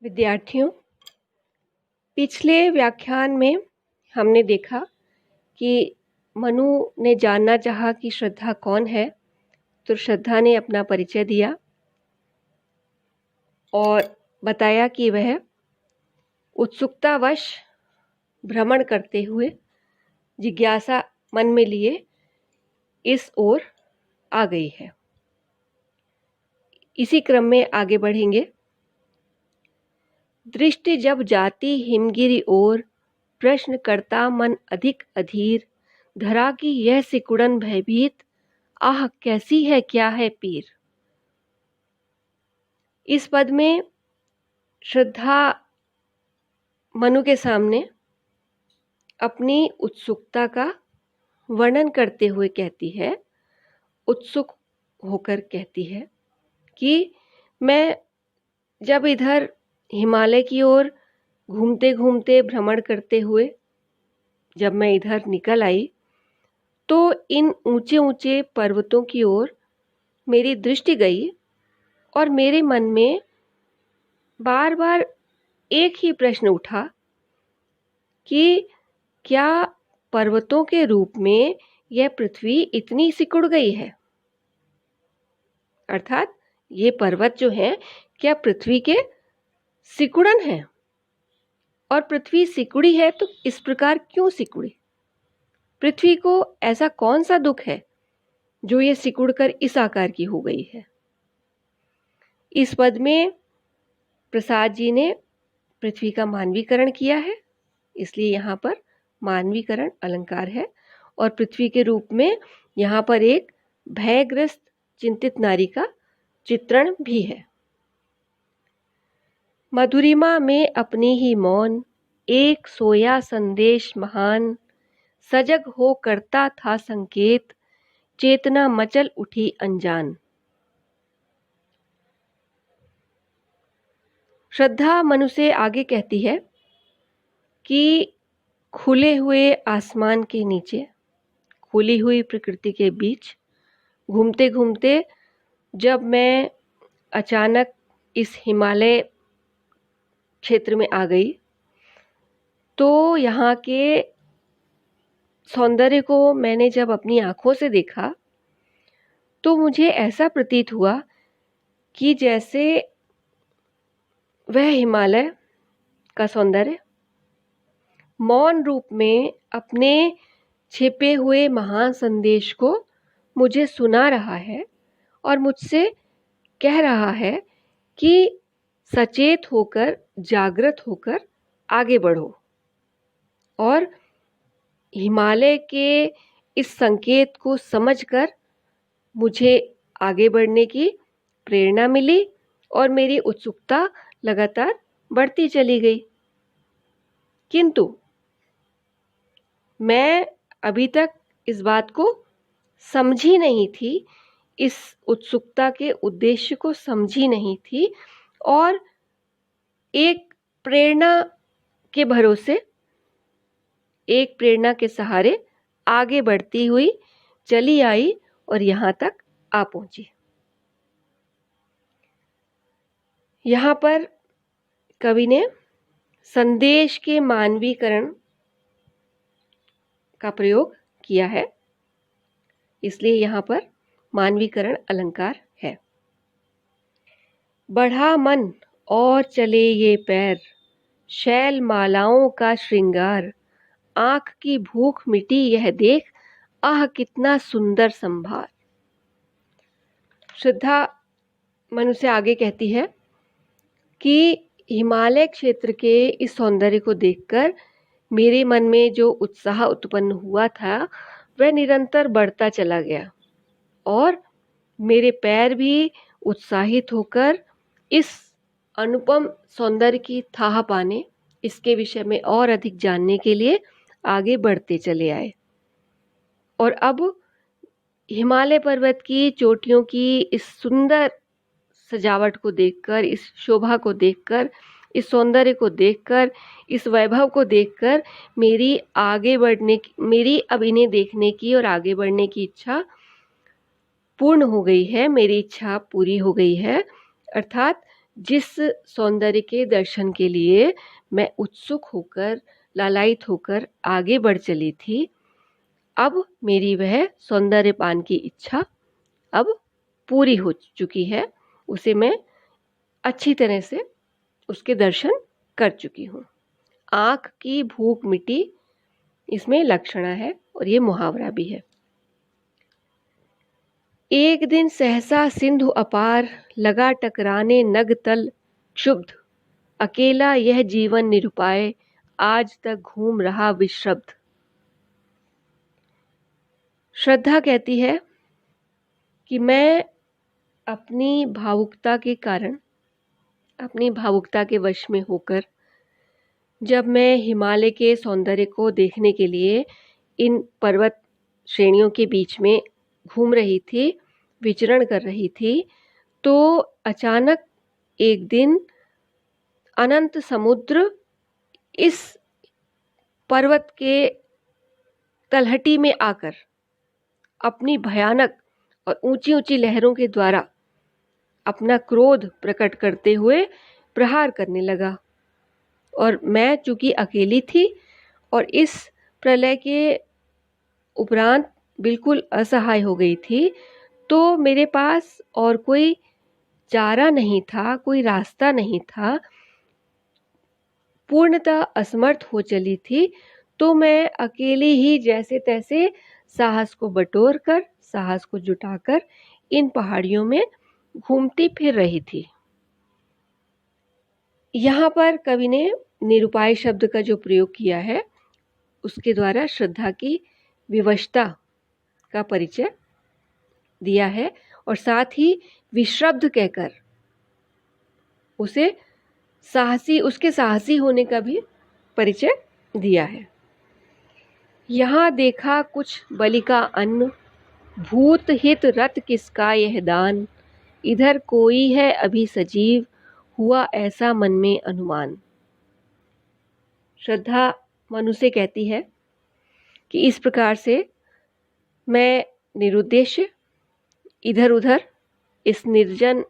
विद्यार्थियों, पिछले व्याख्यान में हमने देखा कि मनु ने जानना चाहा कि श्रद्धा कौन है। तो श्रद्धा ने अपना परिचय दिया और बताया कि वह उत्सुकतावश भ्रमण करते हुए जिज्ञासा मन में लिए इस ओर आ गई है। इसी क्रम में आगे बढ़ेंगे। दृष्टि जब जाती हिमगिरी ओर, प्रश्न करता मन अधिक अधीर, धरा की यह सिकुड़न भयभीत, आह कैसी है क्या है पीर। इस पद में श्रद्धा मनु के सामने अपनी उत्सुकता का वर्णन करते हुए कहती है, उत्सुक होकर कहती है कि मैं जब इधर हिमालय की ओर घूमते घूमते भ्रमण करते हुए जब मैं इधर निकल आई तो इन ऊंचे ऊंचे पर्वतों की ओर मेरी दृष्टि गई और मेरे मन में बार बार एक ही प्रश्न उठा कि क्या पर्वतों के रूप में यह पृथ्वी इतनी सिकुड़ गई है। अर्थात ये पर्वत जो है क्या पृथ्वी के सिकुड़न है, और पृथ्वी सिकुड़ी है तो इस प्रकार क्यों सिकुड़ी। पृथ्वी को ऐसा कौन सा दुख है जो ये सिकुड़कर इस आकार की हो गई है। इस पद में प्रसाद जी ने पृथ्वी का मानवीकरण किया है, इसलिए यहाँ पर मानवीकरण अलंकार है और पृथ्वी के रूप में यहाँ पर एक भयग्रस्त चिंतित नारी का चित्रण भी है। मधुरिमा में अपनी ही मौन, एक सोया संदेश महान, सजग हो करता था संकेत, चेतना मचल उठी अनजान। श्रद्धा मनु से आगे कहती है कि खुले हुए आसमान के नीचे, खुली हुई प्रकृति के बीच घूमते घूमते जब मैं अचानक इस हिमालय क्षेत्र में आ गई तो यहाँ के सौंदर्य को मैंने जब अपनी आंखों से देखा तो मुझे ऐसा प्रतीत हुआ कि जैसे वह हिमालय का सौंदर्य मौन रूप में अपने छिपे हुए महान संदेश को मुझे सुना रहा है और मुझसे कह रहा है कि सचेत होकर, जागृत होकर आगे बढ़ो और हिमालय के इस संकेत को समझकर मुझे आगे बढ़ने की प्रेरणा मिली और मेरी उत्सुकता लगातार बढ़ती चली गई। किंतु मैं अभी तक इस बात को समझी नहीं थी, इस उत्सुकता के उद्देश्य को समझी नहीं थी और एक प्रेरणा के भरोसे, एक प्रेरणा के सहारे आगे बढ़ती हुई चली आई और यहाँ तक आ पहुंची। यहाँ पर कवि ने संदेश के मानवीकरण का प्रयोग किया है, इसलिए यहाँ पर मानवीकरण अलंकार है। बढ़ा मन और चले ये पैर, शैल मालाओं का श्रृंगार, आंख की भूख मिटी यह देख, आह कितना सुंदर संभार। श्रद्धा मनु से आगे कहती है कि हिमालय क्षेत्र के इस सौंदर्य को देखकर मेरे मन में जो उत्साह उत्पन्न हुआ था वह निरंतर बढ़ता चला गया और मेरे पैर भी उत्साहित होकर इस अनुपम सौंदर्य की थाह पाने, इसके विषय में और अधिक जानने के लिए आगे बढ़ते चले आए। और अब हिमालय पर्वत की चोटियों की इस सुंदर सजावट को देखकर, इस शोभा को देखकर, इस सौंदर्य को देखकर, इस वैभव को देखकर मेरी अब इन्हें देखने की और आगे बढ़ने की इच्छा पूर्ण हो गई है, मेरी इच्छा पूरी हो गई है। अर्थात जिस सौंदर्य के दर्शन के लिए मैं उत्सुक होकर, लालायित होकर आगे बढ़ चली थी, अब मेरी वह सौंदर्यपान की इच्छा अब पूरी हो चुकी है। उसे मैं अच्छी तरह से उसके दर्शन कर चुकी हूँ। आँख की भूख मिटी, इसमें लक्षणा है और ये मुहावरा भी है। एक दिन सहसा सिंधु अपार, लगा टकराने नग तल क्षुब्ध, अकेला यह जीवन निरुपाय, आज तक घूम रहा विश्रब्ध। श्रद्धा कहती है कि मैं अपनी भावुकता के कारण, अपनी भावुकता के वश में होकर जब मैं हिमालय के सौंदर्य को देखने के लिए इन पर्वत श्रेणियों के बीच में घूम रही थी, विचरण कर रही थी, तो अचानक एक दिन अनंत समुद्र इस पर्वत के तलहटी में आकर अपनी भयानक और ऊंची ऊंची लहरों के द्वारा अपना क्रोध प्रकट करते हुए प्रहार करने लगा। और मैं चूंकि अकेली थी और इस प्रलय के उपरांत बिल्कुल असहाय हो गई थी, तो मेरे पास और कोई चारा नहीं था, कोई रास्ता नहीं था, पूर्णतः असमर्थ हो चली थी। तो मैं अकेली ही जैसे तैसे साहस को बटोर कर, साहस को जुटाकर इन पहाड़ियों में घूमती फिर रही थी। यहाँ पर कवि ने निरुपाय शब्द का जो प्रयोग किया है, उसके द्वारा श्रद्धा की विवशता का परिचय दिया है और साथ ही विश्रब्ध कहकर उसे साहसी, उसके साहसी होने का भी परिचय दिया है। यहाँ देखा कुछ बलि का अन्न, भूत हित रत किसका यह दान, इधर कोई है अभी सजीव, हुआ ऐसा मन में अनुमान। श्रद्धा मनु से कहती है कि इस प्रकार से मैं निरुद्देश्य इधर उधर इस निर्जन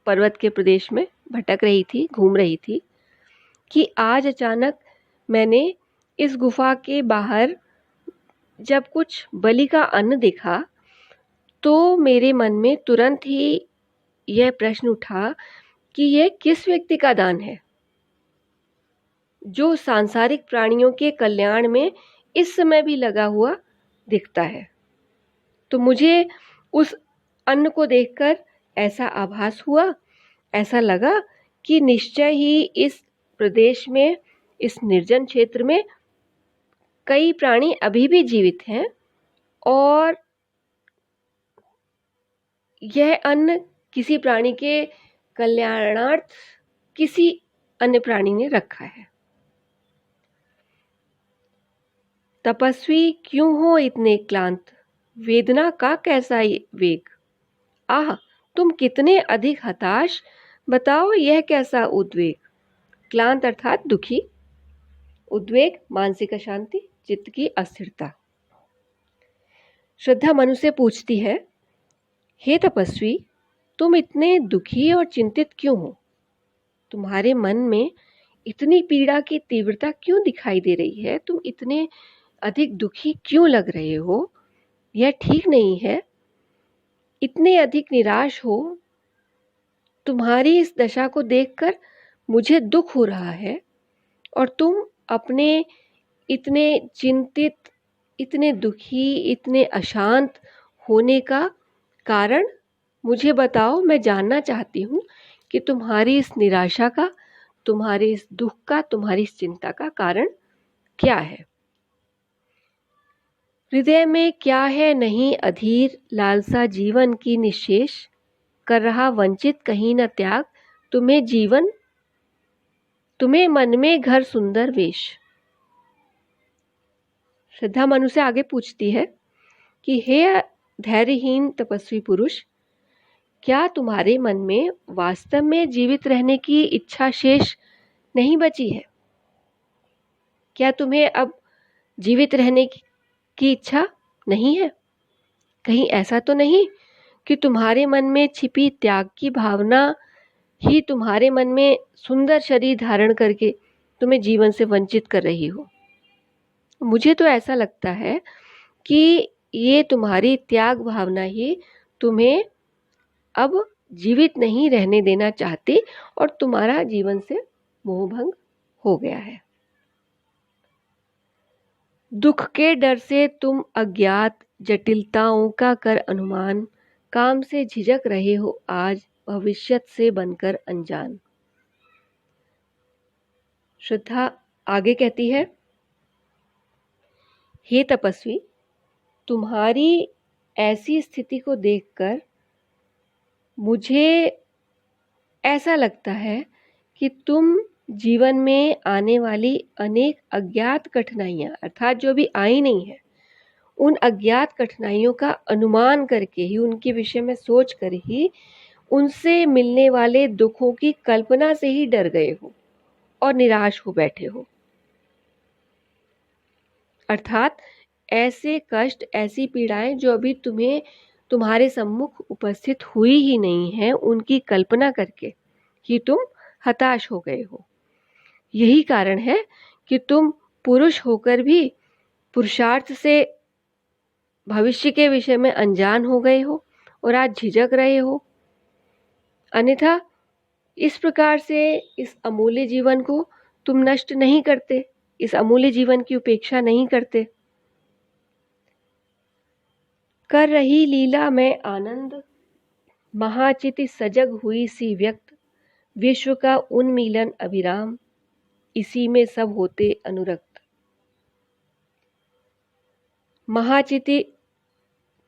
पर्वत के प्रदेश में भटक रही थी, घूम रही थी, कि आज अचानक मैंने इस गुफा के बाहर जब कुछ बलि का अन्न देखा, तो मेरे मन में तुरंत ही यह प्रश्न उठा कि यह किस व्यक्ति का दान है जो सांसारिक प्राणियों के कल्याण में इस समय भी लगा हुआ दिखता है। तो मुझे उस अन्न को देखकर ऐसा आभास हुआ, ऐसा लगा कि निश्चय ही इस प्रदेश में, इस निर्जन क्षेत्र में कई प्राणी अभी भी जीवित हैं और यह अन्न किसी प्राणी के कल्याणार्थ किसी अन्य प्राणी ने रखा है। तपस्वी क्यों हो इतने क्लांत, वेदना का कैसा वेग, आह तुम कितने अधिक हताश, बताओ यह कैसा उद्वेग। क्लांत अर्थात दुखी, उद्वेग मानसिक अशांति, चित्त की अस्थिरता। श्रद्धा मनु से पूछती है, हे तपस्वी, तुम इतने दुखी और चिंतित क्यों हो? तुम्हारे मन में इतनी पीड़ा की तीव्रता क्यों दिखाई दे रही है? तुम इतने अधिक दुखी क्यों लग रहे हो? यह ठीक नहीं है। इतने अधिक निराश हो, तुम्हारी इस दशा को देखकर मुझे दुख हो रहा है और तुम अपने इतने चिंतित, इतने दुखी, इतने अशांत होने का कारण मुझे बताओ। मैं जानना चाहती हूँ कि तुम्हारी इस निराशा का, तुम्हारे इस दुख का, तुम्हारी इस चिंता का कारण क्या है? हृदय में क्या है नहीं अधीर, लालसा जीवन की निशेष, कर रहा वंचित कहीं न त्याग, तुम्हें जीवन, तुम्हें मन में घर सुंदर वेश। श्रद्धा मनु से आगे पूछती है कि हे धैर्यहीन तपस्वी पुरुष, क्या तुम्हारे मन में वास्तव में जीवित रहने की इच्छा शेष नहीं बची है? क्या तुम्हें अब जीवित रहने की इच्छा नहीं है? कहीं ऐसा तो नहीं कि तुम्हारे मन में छिपी त्याग की भावना ही तुम्हारे मन में सुंदर शरीर धारण करके तुम्हें जीवन से वंचित कर रही हो। मुझे तो ऐसा लगता है कि ये तुम्हारी त्याग भावना ही तुम्हें अब जीवित नहीं रहने देना चाहती और तुम्हारा जीवन से मोहभंग हो गया है। दुख के डर से तुम अज्ञात जटिलताओं का कर अनुमान, काम से झिझक रहे हो आज भविष्यत से बनकर अनजान। श्रद्धा आगे कहती है, हे तपस्वी, तुम्हारी ऐसी स्थिति को देखकर मुझे ऐसा लगता है कि तुम जीवन में आने वाली अनेक अज्ञात कठिनाइयां अर्थात जो भी आई नहीं है, उन अज्ञात कठिनाइयों का अनुमान करके ही, उनके विषय में सोच कर ही, उनसे मिलने वाले दुखों की कल्पना से ही डर गए हो और निराश हो बैठे हो। अर्थात ऐसे कष्ट, ऐसी पीड़ाएं जो अभी तुम्हें तुम्हारे सम्मुख उपस्थित हुई ही नहीं है, उनकी कल्पना करके ही तुम हताश हो गए हो। यही कारण है कि तुम पुरुष होकर भी पुरुषार्थ से भविष्य के विषय में अनजान हो गए हो और आज झिझक रहे हो। अन्यथा इस प्रकार से इस अमूल्य जीवन को तुम नष्ट नहीं करते, इस अमूल्य जीवन की उपेक्षा नहीं करते। कर रही लीला में आनंद, महाचिति सजग हुई सी व्यक्त, विश्व का उन्मीलन अभिराम, इसी में सब होते अनुरक्त। महाचिति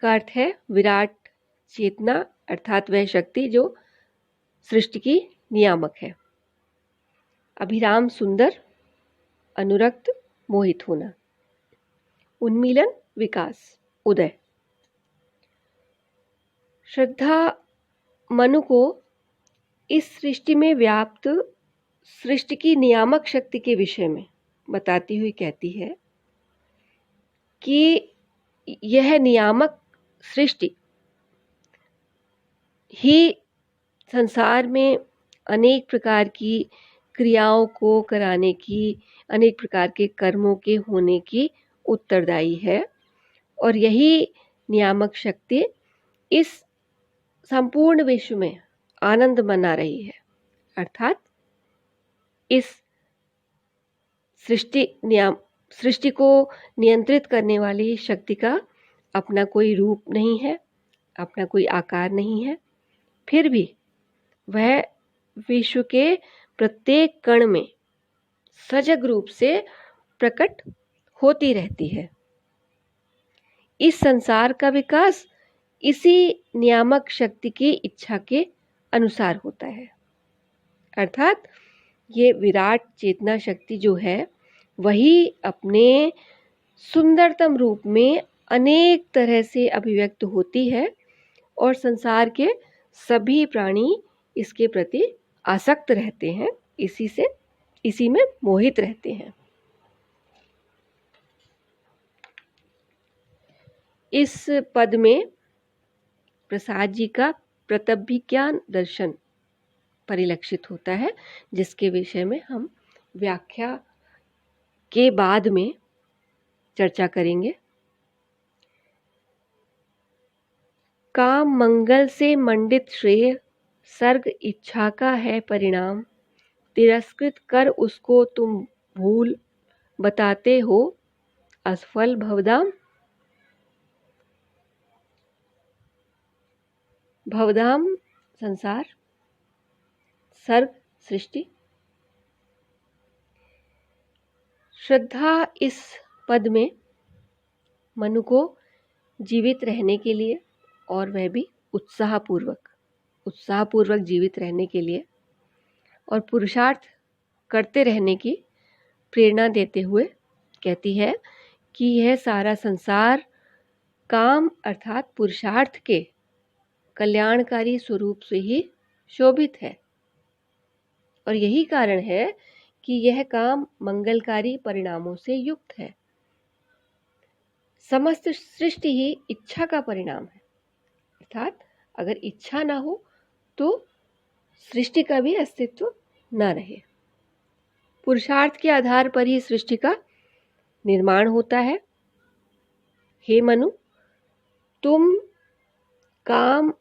का अर्थ है विराट चेतना, अर्थात वह शक्ति जो सृष्टि की नियामक है। अभिराम सुंदर, अनुरक्त मोहित होना, उन्मीलन विकास, उदय। श्रद्धा मनु को इस सृष्टि में व्याप्त सृष्टि की नियामक शक्ति के विषय में बताती हुई कहती है कि यह नियामक सृष्टि ही संसार में अनेक प्रकार की क्रियाओं को कराने की, अनेक प्रकार के कर्मों के होने की उत्तरदायी है और यही नियामक शक्ति इस संपूर्ण विश्व में आनंद मना रही है। अर्थात इस सृष्टि को नियंत्रित करने वाली शक्ति का अपना कोई रूप नहीं है, अपना कोई आकार नहीं है, फिर भी वह विश्व के प्रत्येक कण में सजग रूप से प्रकट होती रहती है। इस संसार का विकास इसी नियामक शक्ति की इच्छा के अनुसार होता है। अर्थात ये विराट चेतना शक्ति जो है वही अपने सुंदरतम रूप में अनेक तरह से अभिव्यक्त होती है और संसार के सभी प्राणी इसके प्रति आसक्त रहते हैं, इसी में मोहित रहते हैं। इस पद में प्रसाद जी का प्रत्यभिज्ञान दर्शन परिलक्षित होता है, जिसके विषय में हम व्याख्या के बाद में चर्चा करेंगे। काम मंगल से मंडित श्रेय, सर्ग इच्छा का है परिणाम, तिरस्कृत कर उसको तुम भूल, बताते हो असफल भवधाम। भवधाम संसार, सर्ग सृष्टि। श्रद्धा इस पद में मनु को जीवित रहने के लिए और वह भी उत्साहपूर्वक जीवित रहने के लिए और पुरुषार्थ करते रहने की प्रेरणा देते हुए कहती है कि यह सारा संसार काम अर्थात पुरुषार्थ के कल्याणकारी स्वरूप से ही शोभित है और यही कारण है कि यह काम मंगलकारी परिणामों से युक्त है। समस्त सृष्टि ही इच्छा का परिणाम है। अर्थात अगर इच्छा ना हो तो सृष्टि का भी अस्तित्व न रहे। पुरुषार्थ के आधार पर ही सृष्टि का निर्माण होता है। हे मनु, तुम काम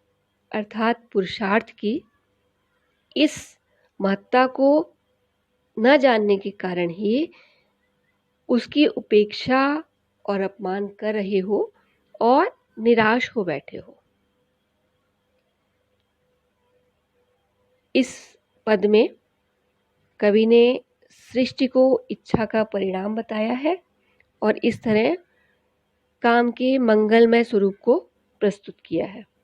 अर्थात पुरुषार्थ की इस महत्ता को न जानने के कारण ही उसकी उपेक्षा और अपमान कर रहे हो और निराश हो बैठे हो। इस पद में कवि ने सृष्टि को इच्छा का परिणाम बताया है और इस तरह काम के मंगलमय स्वरूप को प्रस्तुत किया है।